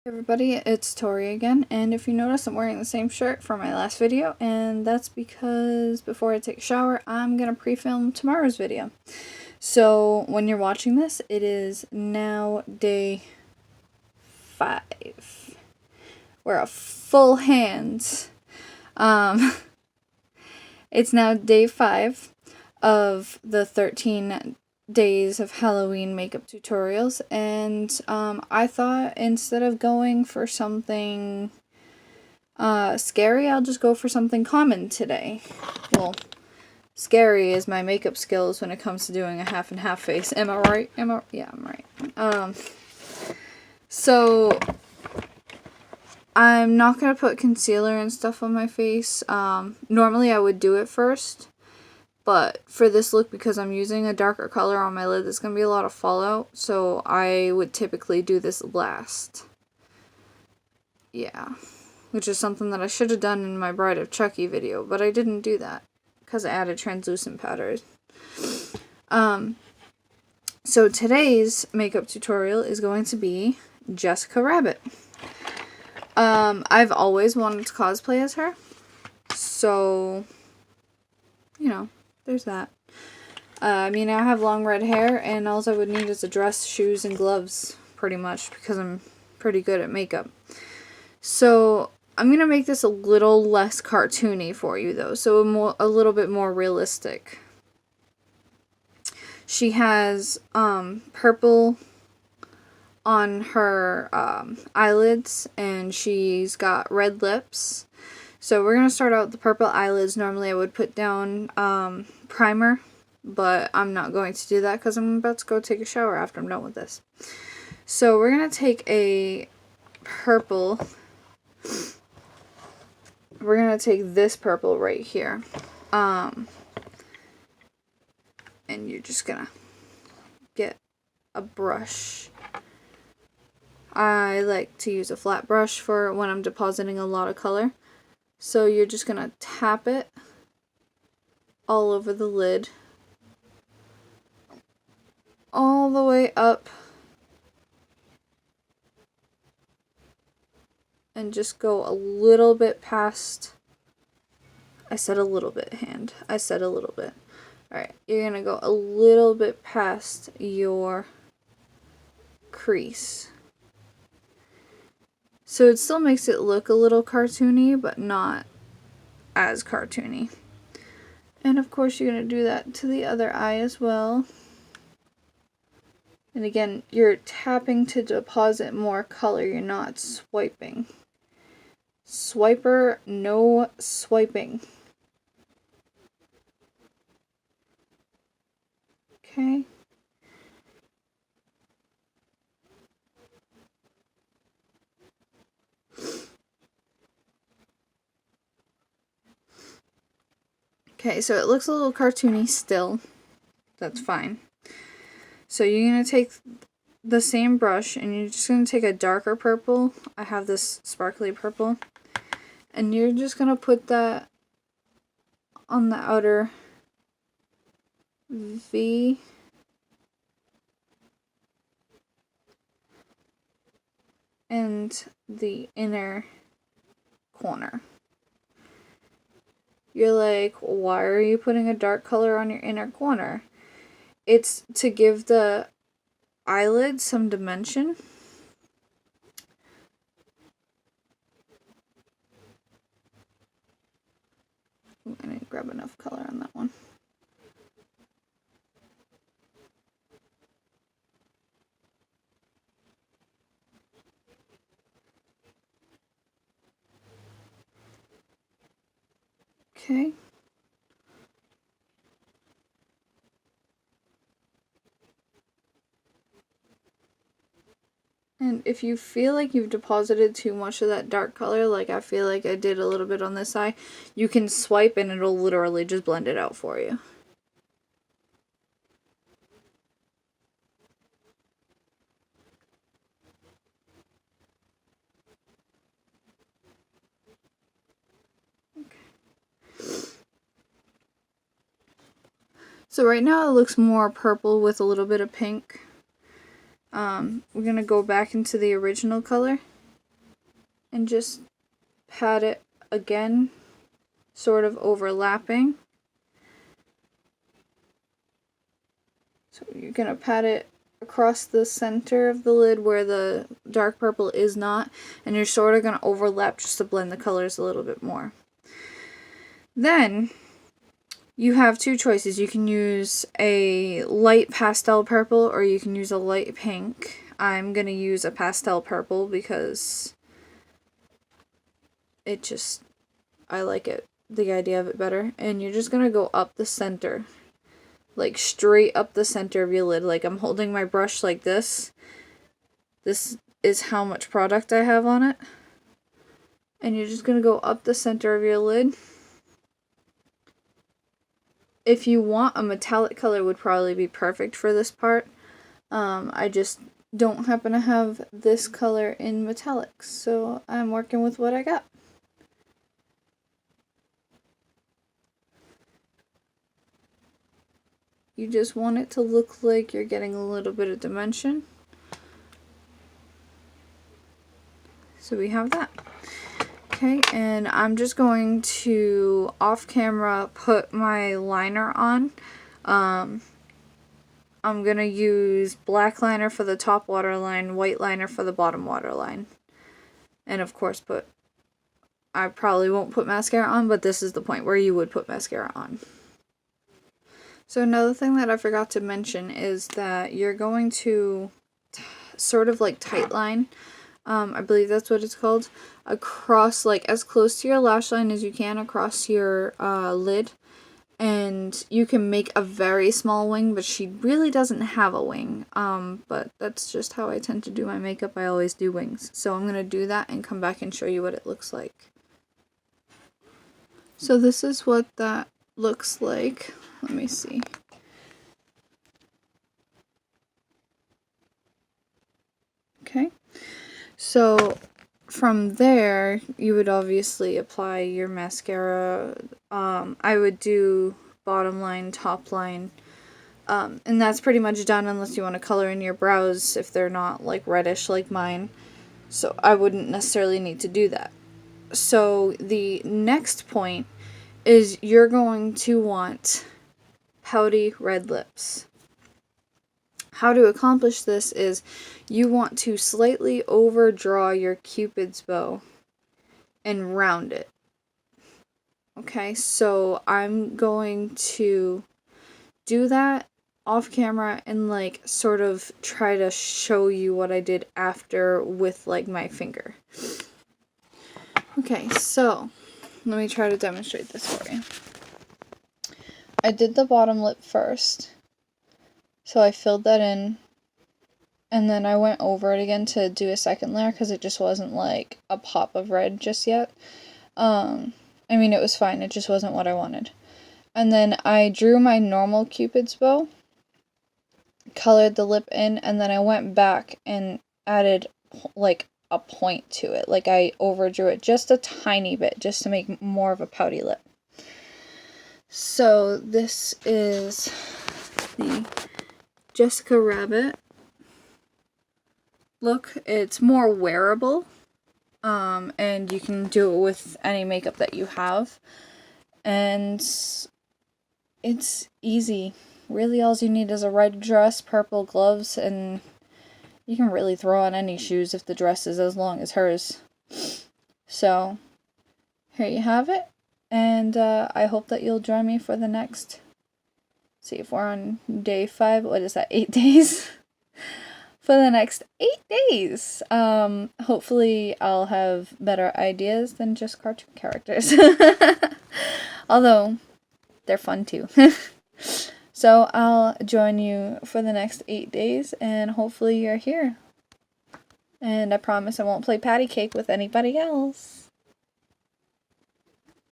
Hey everybody, it's Tori again, and if you notice, I'm wearing the same shirt from my last video, and that's because before I take a shower, I'm gonna pre-film tomorrow's video. So when you're watching this, it is now day 5. We're a full hand. It's now day 5 of the 13 days of Halloween makeup tutorials, and I thought instead of going for something scary, I'll just go for something common today. Well, scary is my makeup skills when it comes to doing a half and half face. Am I right? Yeah, I'm right. So I'm not gonna put concealer and stuff on my face. Normally I would do it first, but for this look, because I'm using a darker color on my lid, there's going to be a lot of fallout, so I would typically do this last. Yeah. Which is something that I should have done in my Bride of Chucky video, but I didn't do that, because I added translucent powders. So today's makeup tutorial is going to be Jessica Rabbit. I've always wanted to cosplay as her, so, you know, there's that. I mean, I have long red hair, and all I would need is a dress, shoes, and gloves, pretty much, because I'm pretty good at makeup. So, I'm going to make this a little less cartoony for you, though, so a little bit more realistic. She has purple on her eyelids, and she's got red lips. So, we're going to start out with the purple eyelids. Normally, I would put down primer, but I'm not going to do that because I'm about to go take a shower after I'm done with this. So we're going to take a purple. We're going to take this purple right here. And you're just going to get a brush. I like to use a flat brush for when I'm depositing a lot of color. So you're just going to tap it all over the lid, all the way up, and just go a little bit past. I said a little bit, hand. I said a little bit. Alright, you're gonna go a little bit past your crease. So it still makes it look a little cartoony, but not as cartoony. And of course you're gonna do that to the other eye as well. And again, you're tapping to deposit more color, you're not swiping. Swiper, no swiping. Okay. Okay, so it looks a little cartoony still. That's fine. So you're going to take the same brush, and you're just going to take a darker purple. I have this sparkly purple. And you're just going to put that on the outer V. And the inner corner. You're like, why are you putting a dark color on your inner corner? It's to give the eyelid some dimension. Ooh, I didn't grab enough color on that one. Okay. And if you feel like you've deposited too much of that dark color, like I feel like I did a little bit on this eye, you can swipe and it'll literally just blend it out for you. So right now it looks more purple with a little bit of pink. We're going to go back into the original color. and just pat it again, sort of overlapping. So you're going to pat it across the center of the lid where the dark purple is not, and you're sort of going to overlap just to blend the colors a little bit more. Then you have two choices. You can use a light pastel purple or you can use a light pink. I'm going to use a pastel purple because I like it, the idea of it better. And you're just going to go up the center, like straight up the center of your lid. Like I'm holding my brush like this. This is how much product I have on it. And you're just going to go up the center of your lid. If you want, a metallic color would probably be perfect for this part. I just don't happen to have this color in metallics, so I'm working with what I got. You just want it to look like you're getting a little bit of dimension. So we have that. Okay, and I'm just going to, off camera, put my liner on. I'm going to use black liner for the top waterline, white liner for the bottom waterline. And of course I probably won't put mascara on, but this is the point where you would put mascara on. So another thing that I forgot to mention is that you're going to sort of like tight line, I believe that's what it's called, across, like as close to your lash line as you can across your lid. And you can make a very small wing, but she really doesn't have a wing. But that's just how I tend to do my makeup. I always do wings. So I'm going to do that and come back and show you what it looks like. So this is what that looks like. Let me see. Okay. So from there, you would obviously apply your mascara. I would do bottom line, top line, and that's pretty much done unless you want to color in your brows if they're not like reddish like mine. So I wouldn't necessarily need to do that. So the next point is you're going to want pouty red lips. How to accomplish this is you want to slightly overdraw your Cupid's bow and round it. Okay, so I'm going to do that off camera and like sort of try to show you what I did after with like my finger. Okay, so let me try to demonstrate this for you. I did the bottom lip first. So I filled that in, and then I went over it again to do a second layer because it just wasn't like a pop of red just yet. I mean, it was fine, it just wasn't what I wanted. And then I drew my normal Cupid's bow, colored the lip in, and then I went back and added like a point to it. Like I overdrew it just a tiny bit just to make more of a pouty lip. So this is the Jessica Rabbit look. It's more wearable, and you can do it with any makeup that you have, and it's easy. Really all you need is a red dress, purple gloves, and you can really throw on any shoes if the dress is as long as hers. So here you have it, and I hope that you'll join me for the next, see if we're on day 5, what is that, 8 days? For the next 8 days. Hopefully I'll have better ideas than just cartoon characters. Although, they're fun too. So I'll join you for the next 8 days, and hopefully you're here. And I promise I won't play patty cake with anybody else.